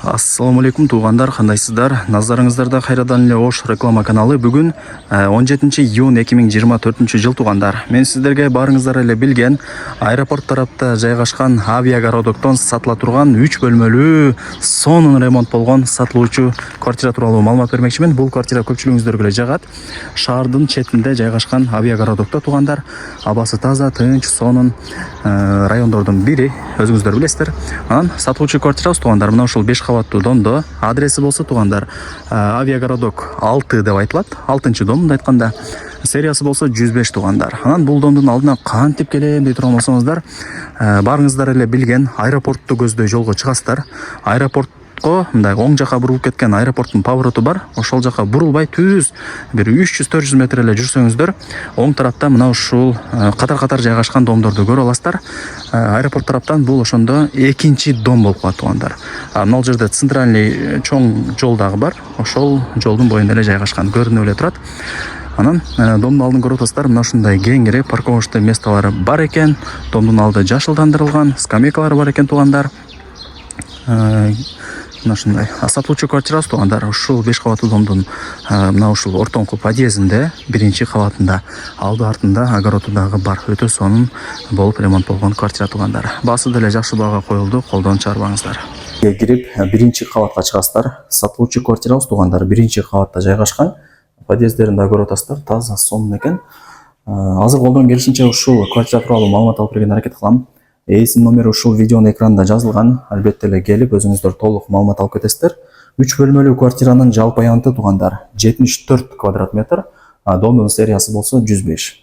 Ассаламу алейкум туугандар, кандайсыздар? Назарыңыздарда кайрадан эле Ош реклама каналы. Бүгүн 17-июнь 2024 жыл туугандар. Мен сиздерге барыңыздар эле билген аэропорт тарапта жайгашкан авиагородоктон сатыла турган 3 бөлмөлүү сонун ремонт болгон сатылуучу квартира тууралуу маалымат бермекчимин. Бул квартира көпчүлүгүңүздөргө эле жагат. Шаардын четинде жайгашкан авиагородокто туугандар. Абасы таза, тынч, сонун райондордун бири. Өзүңүздөр билесиздер. Анан сатылуучу квартирабыз туугандар мына ушул 5 кабаттуу домдо. Адреси болсо туугандар авиагородок 6 деп айтылат. 6-дом мындай айтканда. Сериясы болсо 105 туугандар. Анан бул домдун алдына кантип келем дей турган болсоңуздар, барыңыздар эле билген аэропортту көздөй жолго чыгасыздар. Аэропортко мындай оң жака бурулуп кеткен аэропорттун повороту бар. Ошол жака бурулбай түз бир 300-400 метр эле жүрсөңүздөр, оң тарапта мына ушул катар-катар жайгашкан домдорду көрө аласыздар. Аэропорт тараптан бул ошондо экинчи дом болуп калат туугандар. Мына жерде центральный чоң жол дагы бар. Ошол жолдун боюнда эле жайгашкан, көрүнүп эле турат. Анан домдун алдын көрүп атасыздар, мына ушундай кеңири парковочный местолары бар экен. Домдун алды жашылдандырылган, скамейкалары бар экен туугандар. Мына ушундай сатылуучу квартирабыз туугандар ушул 5 кабаттуу домдун мына ушул ортоңку подъездинде, биринчи кабатында, алды артында огороду дагы бар. Өтө сонун болуп ремонт болгон квартира туугандар. Баасы деле жакшы баага коюлду, колдон чыгарбаңыздар. Кирип биринчи кабатка чыгасыздар. Сатылуучу квартирабыз туугандар биринчи кабатта жайгашкан. Подъездерин да көрүп атасыздар, таза сонун экен. Азыр колдон келишинче ушул квартира тууралуу маалымат алып берген аракет кылам. Эсим номери ушул видеонун экранында жазылган. Албетте эле келип өзүңүздөр толук маалымат алып кетесиздер. 3 бөлмөлүү квартиранын жалпы аянты туугандар 74 квадрат метр, домдун сериясы болсо 105.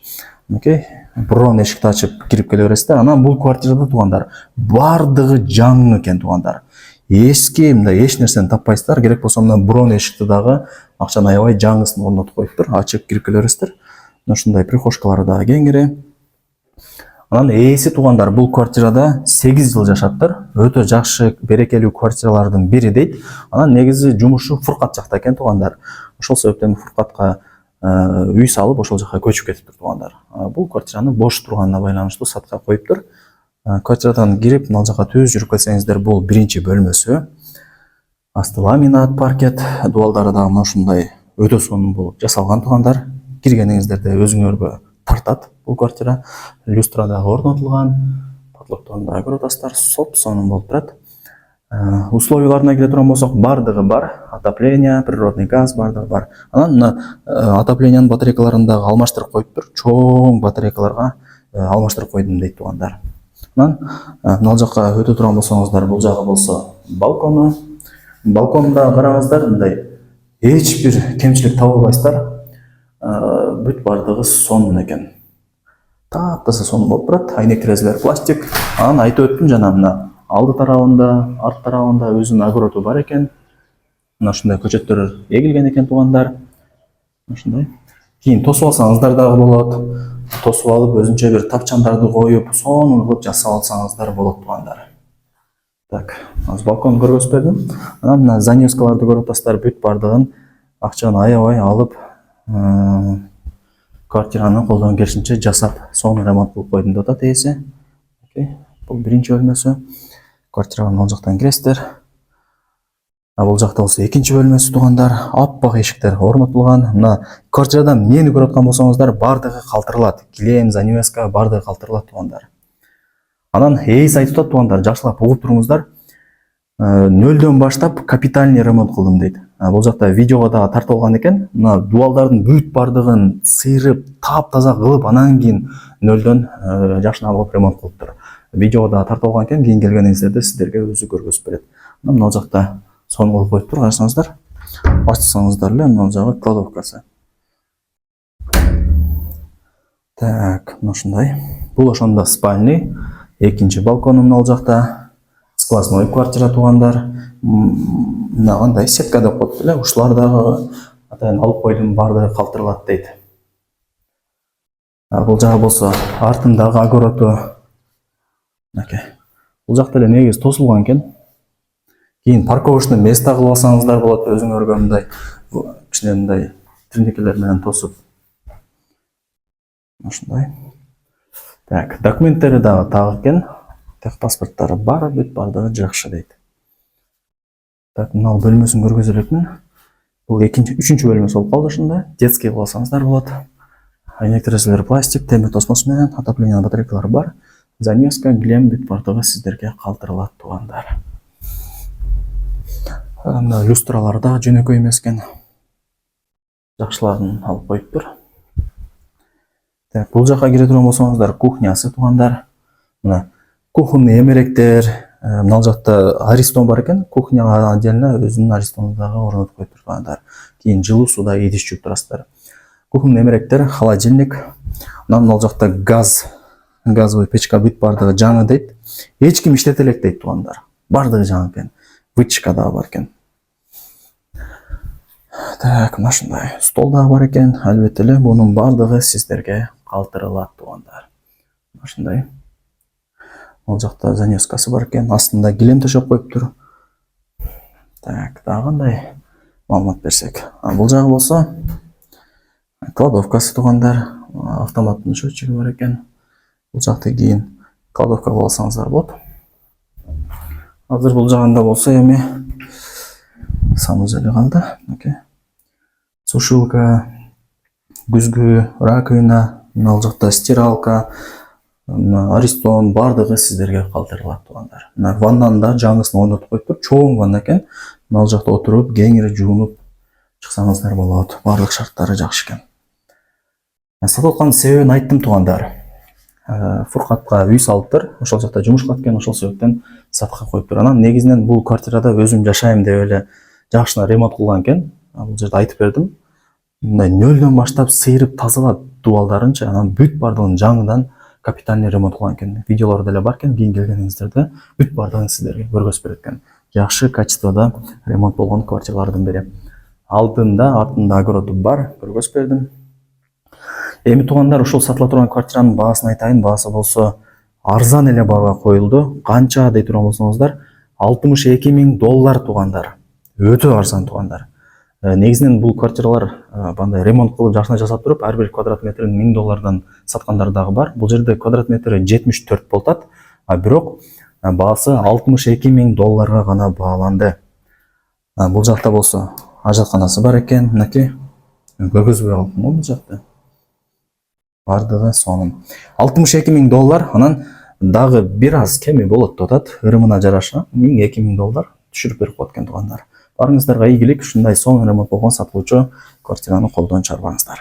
Окей, бурон эшикти ачып кирип келе бересиздер. Анан бул квартирада туугандар бардыгы жаңы экен туугандар. Эски мындай эч нерсени таппайсыздар. Керек болсо мына бурон эшикти дагы акчаны аябай жаңысын орнотуп коюптур. Ачып кирип келе бересиздер. Ушундай прихожкалары дагы кеңири. Анан ээси туугандар бул квартирада 8 жыл жашаптыр. Өтө жакшы берекелүү квартиралардын бири дейт. Анан негизи жумушу Фуркат жакта экен туугандар. Ошол себептен Фуркатка үй салып ошол жака көчүп кетиптир туугандар. Бул квартираны бош турганына байланыштуу сатка коюптур. Квартирадан кирип мына жака түз жүрүп кетсеңиздер, бул биринчи бөлмөсү. Асты ламинат, паркет, дубалдары дагы мына ушундай өтө сонун болуп жасалган туугандар. Киргениңиздерде өзүңөргө тартат бул квартира. Люстра дагы орнотулган. Подлокторун дагы көрүп атасыздар, соп сонун болуп турат. Условияларына келе турган болсок, бардыгы бар. Отопление, природный газ бардыгы бар. Анан отоплениянын батарейкаларын дагы алмаштырып коюптур. Чоң батарейкаларга алмаштырып койдум дейт туугандар. Анан мына жака өтө турган болсоңуздар, бул жагы болсо балкону. Балконда караңыздар, мындай эч бир кемчилик таба албайсыздар. Бүт бардыгы сонун экен. Таптаса сонун болуп турат. Айнек терезелер пластик. Анан айтып өттүм жана мына алды тарабында, арт тарабында өзүнүн огороду бар экен. Мына ушундай көчөттөр эгилген экен туугандар. Ушундай. Кийин тосуп алсаңыздар дагы болот. Тосуп алып өзүнчө бир тапчандарды коюп, сонун кылып жасап алсаңыздар болот туугандар. Так, азыр балконду көргөзүп бердим. Анан мына занёскаларды көрүп атасыздар, бүт бардыгын акчаны аябай алып квартираны колдон келишинче жасап, сонун ремонт кылып койдум деп атат ээси. Окей, бул биринчи бөлмөсү. Квартирага ал жактан киресиздер. Бул жакта болсо экинчи бөлмөсү туугандар. Аппак эшиктер орнотулган. Мына квартирадан эмнени көрүп аткан болсоңуздар, бардыгы калтырылат. Килем, занёска бардыгы калтырылат туугандар. Анан ээси айтып атат туугандар, жакшылап угуп туруңуздар. 0дон баштап капитальный ремонт кылдым дейт. Бул жакта видеого дагы тартып алган экен. Мына дубалдардын бүт бардыгын сыйрып, таптаза кылып, анан кийин 0дон жакшына алып ремонт кылыптыр. Видеого дагы тартып алган экен, кийин келгениңиздерде сиздерге өзү көргөзүп берет. Мына жакта сонун кылып коюптур, карасаңыздар. Ачсаңыздар эле мына жагы кладовкасы. Так, мына ушундай. Бул ошондо спальный. Экинчи балкону мына жакта. Сквозной квартира туугандар. Мына кандай сетка деп коет эле. Ушулар дагы атайын алып койдум, бардыгы калтырылат дейт. Бул жагы болсо артындагы огороду. Окей. Бул жакта эле негизи тосулган экен. Кийин парковочный место кылып алсаңыздар болот, өзүңөргө мындай кичине мындай тирникелер менен тосуп. Ушундай. Так, документтери дагы так экен. Техпаспорттары бар, бүт бардыгы жакшы дейт. Так, мынау бөлмөсүн көргөзө элекмин. Бул үчүнчү бөлмөсү болуп калды ушунда. Детский кылып алсаңыздар болот. Айнек терезелери пластик, темир тосмосу менен, отопление батарейкалары бар. Занеска, килем, бүт бардыгы сиздерге калтырылат туугандар. Мына люстралар да жөнөкөй эмес экен. Жакшыларын алып коюптур. Так, бул жака кире турган болсоңуздар, кухнясы туугандар. Мына кухонный эмеректер, мына жакта аристон бар экен. Кухняга отдельно өзүнүн аристону дагы орнотуп коюптур туугандар. Кийин жылуу суда идиш жууп турасыздар. Кухонный эмеректер, холодильник. Анан ал жакта газовый печка бүт бардыгы жаңы дейт. Эч ким иштете элек дейт туугандар. Бардыгы жаңы экен. Вытяжка дагы бар экен. Так, мына ушундай стол дагы бар экен. Албетте эле бунун бардыгы сиздерге калтырылат туугандар. Мына ушундай. Ал жакта занескасы бар экен. Астында килем төшөп коюптур. Так, дагы кандай маалымат берсек. Бул жагы болсо кладовкасы туугандар. Автоматтын счетчиги бар экен. Бул жакты кийин кладовка кылып алсаңыздар болот. Азыр бул жагында болсо эми санузел калды. Сушилка, күзгү, раковина, ал жакта стиралка, аристон бардыгы сиздерге калтырылат туугандар. Мына ваннаны да жаңысын орнотуп коюптур. Чоң ванна экен. Ал жакта отуруп, кеңири жуунуп чыксаңыздар болот. Бардык шарттары жакшы экен. Сатып аткан себебин айттым туугандар. Фуркатка үй салыптыр. Ошол жакта жумушка кеткен, ошол себептен сатыкка коюптур. Анан негизинен бул квартирада өзүм жашайм деп эле жакшына ремонт кылган экен. Бул жерде айтып бердим. Мындай нөлдөн баштап сыйрып тазалап дубалдарынчы, анан бүт бардыгын жаңыдан капитальный ремонт кылган экен. Видеолор деле бар экен, кийин келгениңиздерде бүт бардыгын сиздерге көргөзүп берет экен. Жакшы качествода ремонт болгон квартиралардын бири. Алдында, артында огороду бар, көргөзүп бердим. Эми туугандар, ушул сатыла турган квартиранын баасын айтайын. Баасы болсо арзан эле баага коюлду. Канча дей турган болсоңуздар, $62,000 туугандар. Өтө арзан туугандар. Негизинен бул квартиралар бандай ремонт кылып жакшына жасап туруп, ар бир квадрат метрин $1000 саткандар дагы бар. Бул жерде квадрат метри 74 болуп атат, бирок баасы $62,000 гана бааланды. Бул жакта болсо ажатканасы бар экен, мынакей. Көргөзбөй калдым бул жакта. Бардыгы сонун. $62,000, анан дагы бир аз кеми болот деп атат. Ырымына жараша $1000-2,000 түшүрүп берип коет экен туугандар. Барыңыздарга ийгилик, ушундай сонун ремонт болгон сатылуучу квартираны колдон чарбаңыздар.